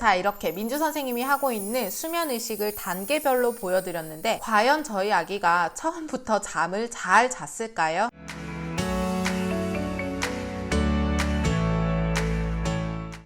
자, 이렇게 민주 선생님이 하고 있는 수면 의식을 단계별로 보여드렸는데 과연 저희 아기가 처음부터 잠을 잘 잤을까요?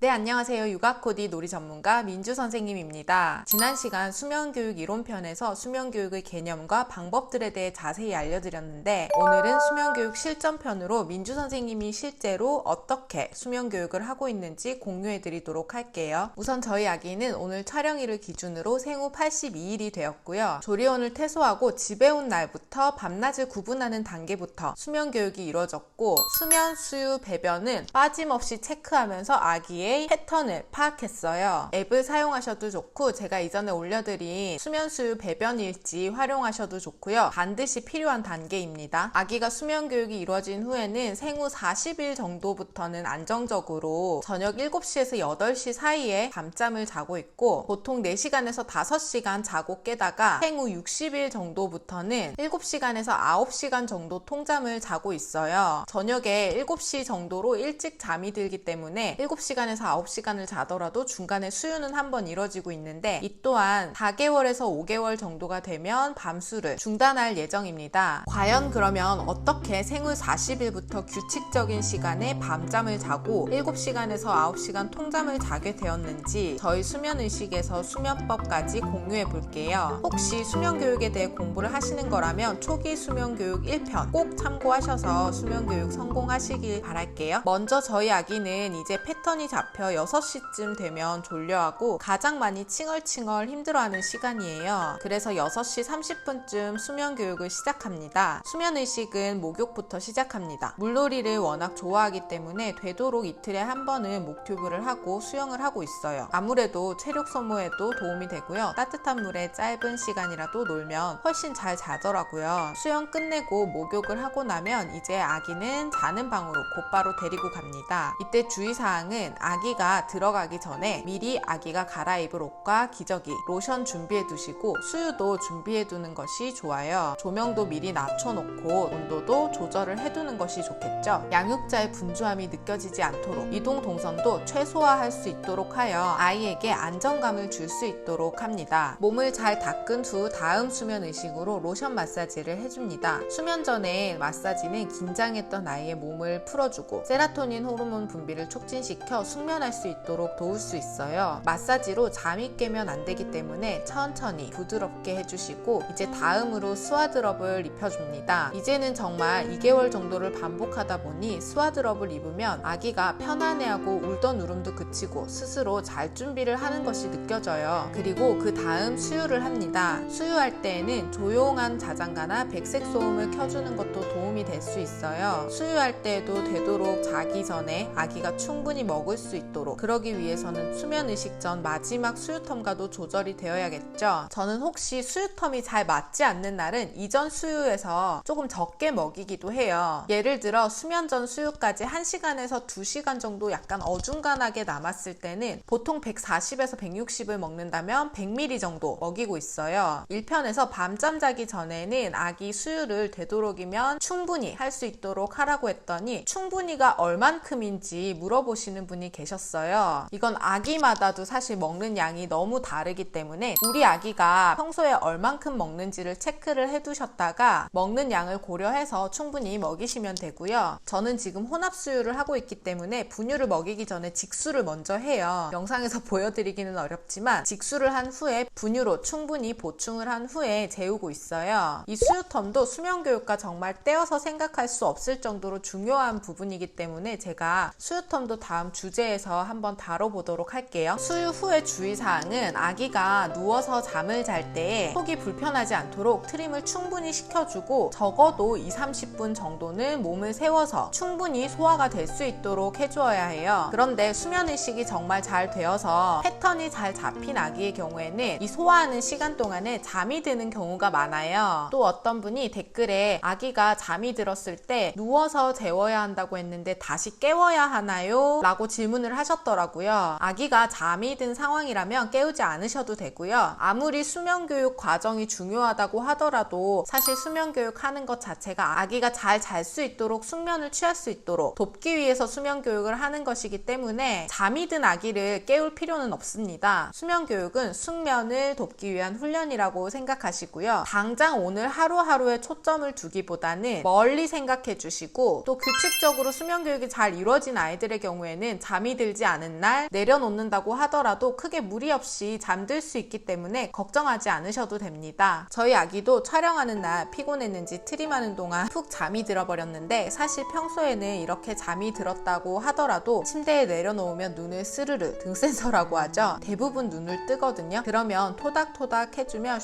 네, 안녕하세요. 육아코디 놀이 전문가 민주 선생님입니다. 지난 시간 수면교육 이론편에서 수면교육의 개념과 방법들에 대해 자세히 알려드렸는데 오늘은 수면교육 실전편으로 민주 선생님이 실제로 어떻게 수면교육을 하고 있는지 공유해드리도록 할게요. 우선 저희 아기는 오늘 촬영일을 기준으로 생후 82일이 되었고요. 조리원을 퇴소하고 집에 온 날부터 밤낮을 구분하는 단계부터 수면교육이 이루어졌고 수면, 수유, 배변은 빠짐없이 체크하면서 아기의 패턴을 파악했어요. 앱을 사용하셔도 좋고 제가 이전에 올려드린 수면, 수유, 배변 일지 활용하셔도 좋고요. 반드시 필요한 단계입니다. 아기가 수면 교육이 이루어진 후에는 생후 40일 정도부터는 안정적으로 저녁 7시에서 8시 사이에 밤잠을 자고 있고 보통 4시간에서 5시간 자고 깨다가 생후 60일 정도부터는 7시간에서 9시간 정도 통잠을 자고 있어요. 저녁에 7시 정도로 일찍 잠이 들기 때문에 7시간에서 9시간을 자더라도 중간에 수유는 한번 이뤄지고 있는데 이 또한 4개월에서 5개월 정도가 되면 밤수를 중단할 예정입니다. 과연 그러면 어떻게 생후 40일부터 규칙적인 시간에 밤잠을 자고 7시간에서 9시간 통잠을 자게 되었는지 저희 수면의식에서 수면법까지 공유해 볼게요. 혹시 수면교육에 대해 공부를 하시는 거라면 초기 수면교육 1편 꼭 참고하셔서 수면교육 성공하시길 바랄게요. 먼저 저희 아기는 이제 패턴이 잡혀 6시쯤 되면 졸려하고 가장 많이 칭얼칭얼 힘들어하는 시간이에요. 그래서 6시 30분쯤 수면교육을 시작합니다. 수면의식은 목욕부터 시작합니다. 물놀이를 워낙 좋아하기 때문에 되도록 이틀에 한 번은 목튜브를 하고 수영을 하고 있어요. 아무래도 체력 소모에도 도움이 되고요. 따뜻한 물에 짧은 시간이라도 놀면 훨씬 잘 자더라고요. 수영 끝내고 목욕을 하고 나면 이제 아기는 자는 방으로 곧바로 데리고 갑니다. 이때 주의사항은 아기가 들어가기 전에 미리 아기가 갈아입을 옷과 기저귀, 로션 준비해 두시고 수유도 준비해 두는 것이 좋아요. 조명도 미리 낮춰놓고 온도도 조절을 해두는 것이 좋겠죠. 양육자의 분주함이 느껴지지 않도록 이동 동선도 최소화할 수 있도록 하여 아이에게 안정감을 줄 수 있도록 합니다. 몸을 잘 닦은 후 다음 수면 의식으로 로션 마사지를 해줍니다. 수면 전에 마사지는 긴장했던 아이의 몸을 풀어주고 세라토닌 호르몬 분비를 촉진시켜 숙면할 수 있도록 도울 수 있어요. 마사지로 잠이 깨면 안 되기 때문에 천천히 부드럽게 해주시고 이제 다음으로 스와드럽을 입혀줍니다. 이제는 정말 2개월 정도를 반복하다 보니 스와드럽을 입으면 아기가 편안해하고 울던 울음도 그치고 스스로 잘 준비를 하는 것이 느껴져요. 그리고 그 다음 수유를 합니다. 수유할 때에는 조용한 자장가나 백색 소음을 켜주는 것도 도움이 될 수 있어요. 수유할 때에도 되도록 자기 전에 아기가 충분히 먹을 수 있도록 그러기 위해서는 수면 의식 전 마지막 수유텀과도 조절이 되어야겠죠. 저는 혹시 수유텀이 잘 맞지 않는 날은 이전 수유에서 조금 적게 먹이기도 해요. 예를 들어 수면 전 수유까지 1시간에서 2시간 정도 약간 어중간하게 남았을 때는 보통 140에서 160을 먹는다면 100ml 정도 먹이고 있어요. 1편에서 밤잠 자기 전에는 아기 수유를 되도록이면 충분히 할 수 있도록 하라고 했더니 충분히가 얼만큼인지 물어보시는 분이 계셨어요. 이건 아기마다도 사실 먹는 양이 너무 다르기 때문에 우리 아기가 평소에 얼만큼 먹는지를 체크를 해두셨다가 먹는 양을 고려해서 충분히 먹이시면 되고요. 저는 지금 혼합수유를 하고 있기 때문에 분유를 먹이기 전에 직수를 먼저 해요. 영상에서 보여드리기는 어렵지만 직수를 한 후에 분유로 충분히 보충을 한 후에 재우고 있어요. 이 수유텀도 수면교육과 정말 떼어서 생각할 수 없을 정도로 중요한 부분이기 때문에 제가 수유텀도 다음 주제에서 한번 다뤄보도록 할게요. 수유 후의 주의사항은 아기가 누워서 잠을 잘 때에 속이 불편하지 않도록 트림을 충분히 시켜주고 적어도 2-30분 정도는 몸을 세워서 충분히 소화가 될 수 있도록 해주어야 해요. 그런데 수면의식이 정말 잘 되어서 패턴이 잘 잡힌 아기의 경우에는 이 소화하는 시간 동안에 잠이 드는 경우가 많아요. 또 어떤 분이 댓글에 아기가 잠이 들었을 때 누워서 재워야 한다고 했는데 다시 깨워야 하나요? 라고 질문을 질문을 하셨더라고요. 아기가 잠이 든 상황이라면 깨우지 않으셔도 되고요. 아무리 수면교육 과정이 중요하다고 하더라도 사실 수면교육 하는 것 자체가 아기가 잘 잘 수 있도록 숙면을 취할 수 있도록 돕기 위해서 수면교육을 하는 것이기 때문에 잠이 든 아기를 깨울 필요는 없습니다. 수면교육은 숙면을 돕기 위한 훈련이라고 생각하시고요. 당장 오늘 하루하루에 초점을 두기보다는 멀리 생각해 주시고, 또 규칙적으로 수면교육이 잘 이루어진 아이들의 경우에는 잠이 들지 않은 날 내려놓는다고 하더라도 크게 무리 없이 잠들 수 있기 때문에 걱정하지 않으셔도 됩니다. 저희 아기도 촬영하는 날 피곤했는지 트림하는 동안 푹 잠이 들어버렸는데, 사실 평소에는 이렇게 잠이 들었다고 하더라도 침대에 내려놓으면 눈을 스르르, 등센서라고 하죠. 대부분 눈을 뜨거든요. 그러면 토닥토닥 해주면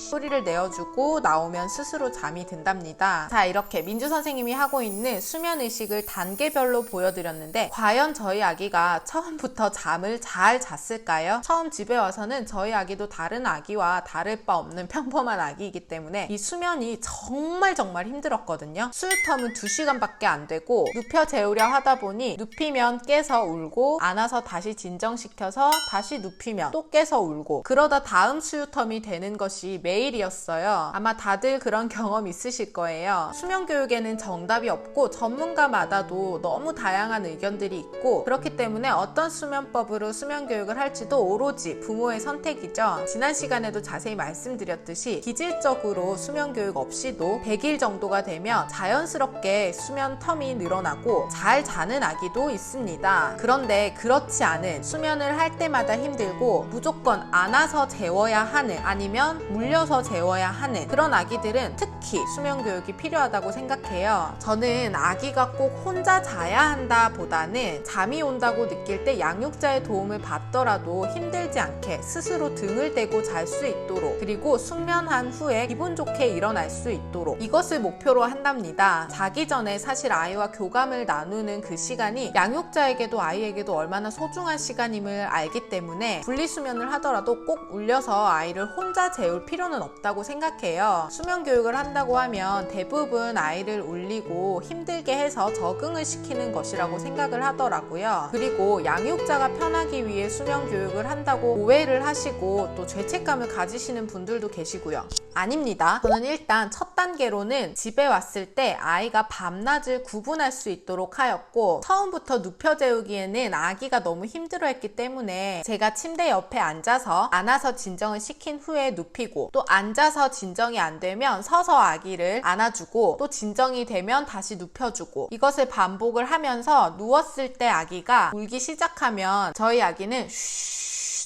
소리를 내어주고 나오면 스스로 잠이 든답니다. 자, 이렇게 민주 선생님이 하고 있는 수면의식을 단계별로 보여드렸는데, 과연 저희 아기가 처음부터 잠을 잘 잤을까요? 처음 집에 와서는 저희 아기도 다른 아기와 다를 바 없는 평범한 아기이기 때문에 이 수면이 정말 힘들었거든요. 수유텀은 2시간밖에 안 되고, 눕혀 재우려 하다 보니 눕히면 깨서 울고, 안아서 다시 진정시켜서 다시 눕히면 또 깨서 울고, 그러다 다음 수유텀이 되는 것이 매일이었어요. 아마 다들 그런 경험 있으실 거예요. 수면교육에는 정답이 없고 전문가마다도 너무 다양한 의견들이 있고, 그렇기 때문에 어떤 수면법으로 수면교육을 할지도 오로지 부모의 선택이죠. 지난 시간에도 자세히 말씀드렸듯이 기질적으로 수면교육 없이도 100일 정도가 되면 자연스럽게 수면 텀이 늘어나고 잘 자는 아기도 있습니다. 그런데 그렇지 않은, 수면을 할 때마다 힘들고 무조건 안아서 재워야 하는, 아니면 물려서 재워야 하는 그런 아기들은 특히 수면교육이 필요하다고 생각해요. 저는 아기가 꼭 혼자 자야 한다 보다는 잠이 온다고 느낄 때 양육자의 도움을 받더라도 힘들지 않게 스스로 등을 대고 잘 수 있도록, 그리고 숙면한 후에 기분 좋게 일어날 수 있도록, 이것을 목표로 한답니다. 자기 전에 사실 아이와 교감을 나누는 그 시간이 양육자에게도 아이에게도 얼마나 소중한 시간임을 알기 때문에 분리수면을 하더라도 꼭 울려서 아이를 혼자 재울 필요는 없다고 생각해요. 수면교육을 한다고 하면 대부분 아이를 울리고 힘들게 해서 적응을 시키는 것이라고 생각을 하더라고요. 그리고 양육자가 편하기 위해 수면교육을 한다고 오해를 하시고 또 죄책감을 가지시는 분들도 계시고요. 아닙니다. 저는 일단 첫 단계로는 집에 왔을 때 아이가 밤낮을 구분할 수 있도록 하였고, 처음부터 눕혀 재우기에는 아기가 너무 힘들어했기 때문에 제가 침대 옆에 앉아서 안아서 진정을 시킨 후에 눕히고, 또 앉아서 진정이 안 되면 서서 아기를 안아주고, 또 진정이 되면 다시 눕혀주고, 이것을 반복을 하면서 누웠을 때 아기가 울기 시작하면 저희 아기는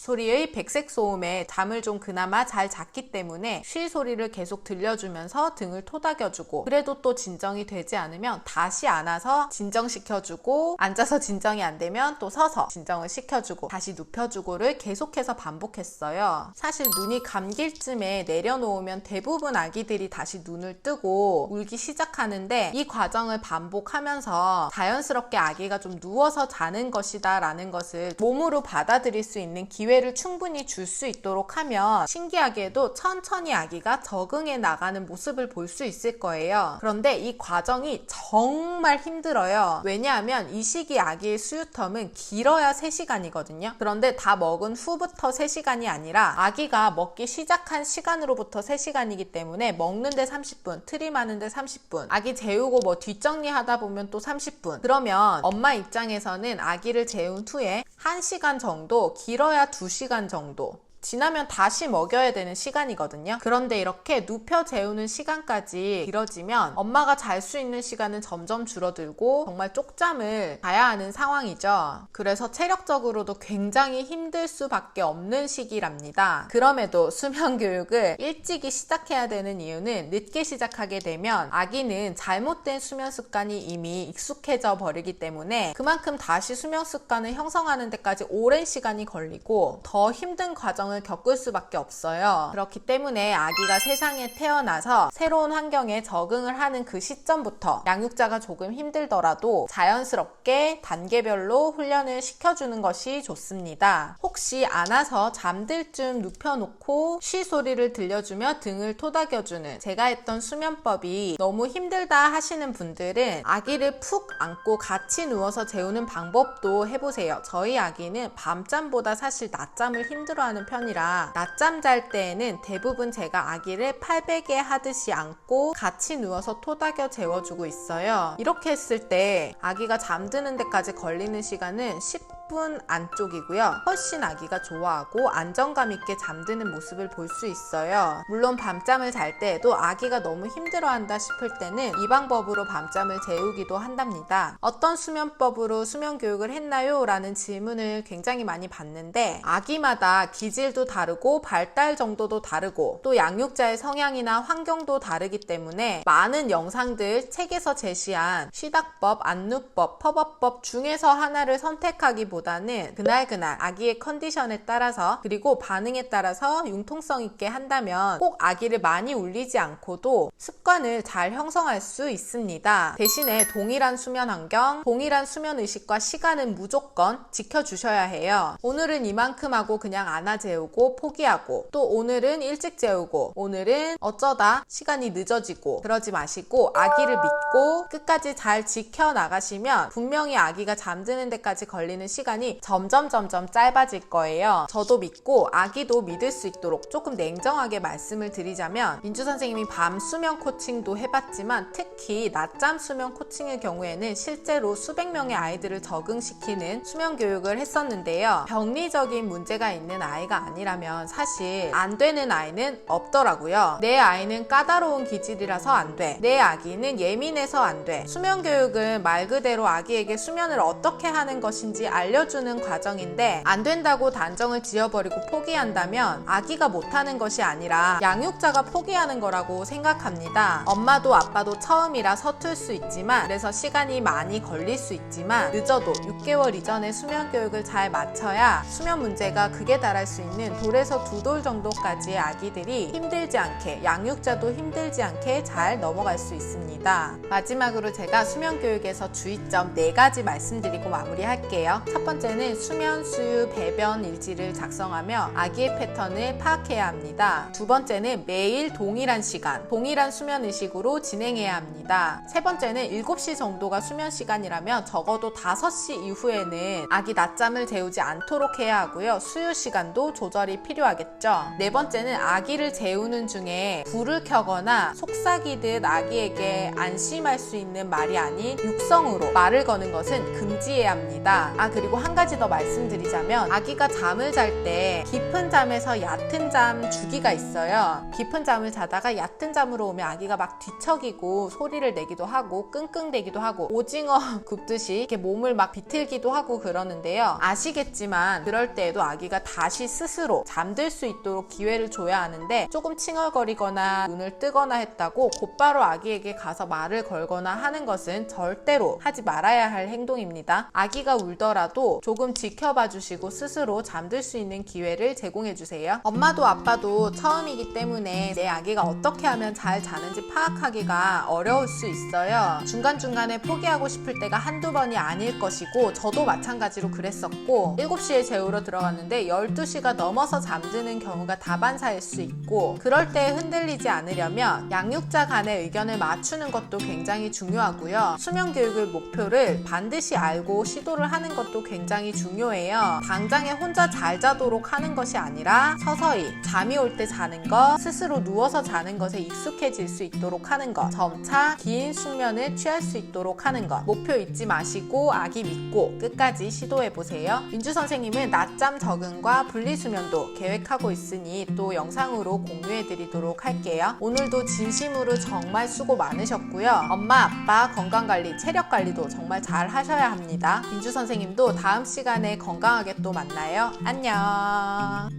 소리의 백색 소음에 잠을 좀 그나마 잘 잤기 때문에 쉬 소리를 계속 들려주면서 등을 토닥여주고, 그래도 또 진정이 되지 않으면 다시 안아서 진정시켜주고, 앉아서 진정이 안 되면 또 서서 진정을 시켜주고, 다시 눕혀주고를 계속해서 반복했어요. 사실 눈이 감길 쯤에 내려놓으면 대부분 아기들이 다시 눈을 뜨고 울기 시작하는데, 이 과정을 반복하면서 자연스럽게 아기가 좀 누워서 자는 것이다 라는 것을 몸으로 받아들일 수 있는 기회를 충분히 줄 수 있도록 하면 신기하게도 천천히 아기가 적응해 나가는 모습을 볼 수 있을 거예요. 그런데 이 과정이 정말 힘들어요. 왜냐하면 이 시기 아기의 수유텀은 길어야 3시간이거든요. 그런데 다 먹은 후부터 3시간이 아니라 아기가 먹기 시작한 시간으로부터 3시간이기 때문에 먹는데 30분, 트림하는데 30분, 아기 재우고 뭐 뒷정리하다 보면 또 30분. 그러면 엄마 입장에서는 아기를 재운 후에 1시간 정도, 길어야 2시간 정도 지나면 다시 먹여야 되는 시간이거든요. 그런데 이렇게 눕혀 재우는 시간까지 길어지면 엄마가 잘 수 있는 시간은 점점 줄어들고 정말 쪽잠을 자야 하는 상황이죠. 그래서 체력적으로도 굉장히 힘들 수밖에 없는 시기랍니다. 그럼에도 수면 교육을 일찍이 시작해야 되는 이유는 늦게 시작하게 되면 아기는 잘못된 수면 습관이 이미 익숙해져 버리기 때문에 그만큼 다시 수면 습관을 형성하는 데까지 오랜 시간이 걸리고 더 힘든 과정을 과정을 겪을 수밖에 없어요. 그렇기 때문에 아기가 세상에 태어나서 새로운 환경에 적응을 하는 그 시점부터 양육자가 조금 힘들더라도 자연스럽게 단계별로 훈련을 시켜주는 것이 좋습니다. 혹시 안아서 잠들 쯤 눕혀놓고 쉬 소리를 들려주며 등을 토닥여주는 제가 했던 수면법이 너무 힘들다 하시는 분들은 아기를 푹 안고 같이 누워서 재우는 방법도 해보세요. 저희 아기는 밤잠보다 사실 낮잠을 힘들어하는 편이라 낮잠 잘 때에는 대부분 제가 아기를 팔베개 하듯이 안고 같이 누워서 토닥여 재워주고 있어요. 이렇게 했을 때 아기가 잠드는 데까지 걸리는 시간은 10분 안쪽이고요. 훨씬 아기가 좋아하고 안정감 있게 잠드는 모습을 볼 수 있어요. 물론 밤잠을 잘 때에도 아기가 너무 힘들어한다 싶을 때는 이 방법으로 밤잠을 재우기도 한답니다. 어떤 수면법으로 수면 교육을 했나요? 라는 질문을 굉장히 많이 받는데 아기마다 기질도 다르고 발달 정도도 다르고 또 양육자의 성향이나 환경도 다르기 때문에 많은 영상들 책에서 제시한 쉬닥법, 안누법, 퍼벅법 중에서 하나를 선택하기보다는 그날그날 아기의 컨디션에 따라서 그리고 반응에 따라서 융통성 있게 한다면 꼭 아기를 많이 울리지 않고도 습관을 잘 형성할 수 있습니다. 대신에 동일한 수면 환경, 동일한 수면 의식과 시간은 무조건 지켜주셔야 해요. 오늘은 이만큼 하고 그냥 안아 재우고 포기하고 또 오늘은 일찍 재우고 오늘은 어쩌다 시간이 늦어지고 그러지 마시고 아기를 믿고 끝까지 잘 지켜나가시면 분명히 아기가 잠드는 데까지 걸리는 시간이 점점 짧아질 거예요. 저도 믿고 아기도 믿을 수 있도록 조금 냉정하게 말씀을 드리자면 민주 선생님이 밤 수면 코칭도 해봤지만 특히 낮잠 수면 코칭의 경우에는 실제로 수백 명의 아이들을 적응시키는 수면 교육을 했었는데요. 병리적인 문제가 있는 아이가 아니라면 사실 안 되는 아이는 없더라고요. 내 아이는 까다로운 기질이라서 안 돼. 내 아기는 예민해서 안 돼. 수면 교육은 말 그대로 아기에게 수면을 어떻게 하는 것인지 알려주는 과정인데 안 된다고 단정을 지어버리고 포기한다면 아기가 못하는 것이 아니라 양육자가 포기하는 거라고 생각합니다. 엄마도 아빠도 처음이라 서툴 수 있지만 그래서 시간이 많이 걸릴 수 있지만 늦어도 6개월 이전에 수면 교육을 잘 마쳐야 수면 문제가 극에 달할 수 있는 돌에서 두 돌 정도까지의 아기들이 힘들지 않게 양육자도 힘들지 않게 잘 넘어갈 수 있습니다. 마지막으로 제가 수면 교육에서 주의점 4가지 말씀드리고 마무리할게요. 첫 번째는 수면, 수유, 배변 일지를 작성하며 아기의 패턴을 파악해야 합니다. 두 번째는 매일 동일한 시간, 동일한 수면 의식으로 진행해야 합니다. 세 번째는 7시 정도가 수면 시간이라면 적어도 5시 이후에는 아기 낮잠을 재우지 않도록 해야 하고요. 수유 시간도 조절이 필요하겠죠. 네 번째는 아기를 재우는 중에 불을 켜거나 속삭이듯 아기에게 안심할 수 있는 말이 아닌 육성으로 말을 거는 것은 금지해야 합니다. 그리고 한 가지 더 말씀드리자면 아기가 잠을 잘 때 깊은 잠에서 얕은 잠 주기가 있어요. 깊은 잠을 자다가 얕은 잠으로 오면 아기가 막 뒤척이고 소리를 내기도 하고 끙끙대기도 하고 오징어 굽듯이 이렇게 몸을 막 비틀기도 하고 그러는데요. 아시겠지만 그럴 때에도 아기가 다시 스스로 잠들 수 있도록 기회를 줘야 하는데 조금 칭얼거리거나 눈을 뜨거나 했다고 곧바로 아기에게 가서 말을 걸거나 하는 것은 절대로 하지 말아야 할 행동입니다. 아기가 울더라도 조금 지켜봐 주시고 스스로 잠들 수 있는 기회를 제공해 주세요. 엄마도 아빠도 처음이기 때문에 내 아기가 어떻게 하면 잘 자는지 파악하기가 어려울 수 있어요. 중간중간에 포기하고 싶을 때가 한두 번이 아닐 것이고 저도 마찬가지로 그랬었고 7시에 재우러 들어갔는데 12시가 넘어서 잠드는 경우가 다반사일 수 있고 그럴 때 흔들리지 않으려면 양육자 간의 의견을 맞추는 것도 굉장히 중요하고요. 수면 교육을 목표를 반드시 알고 시도를 하는 것도 굉장히 중요해요. 당장에 혼자 잘 자도록 하는 것이 아니라 서서히 잠이 올 때 자는 것, 스스로 누워서 자는 것에 익숙해질 수 있도록 하는 것, 점차 긴 숙면을 취할 수 있도록 하는 것, 목표 잊지 마시고 아기 믿고 끝까지 시도해보세요. 민주 선생님은 낮잠 적응과 분리수면도 계획하고 있으니 또 영상으로 공유해드리도록 할게요. 오늘도 진심으로 정말 수고 많으셨고요. 엄마, 아빠 건강관리, 체력관리도 정말 잘 하셔야 합니다. 민주 선생님도 다음 시간에 건강하게 또 만나요. 안녕.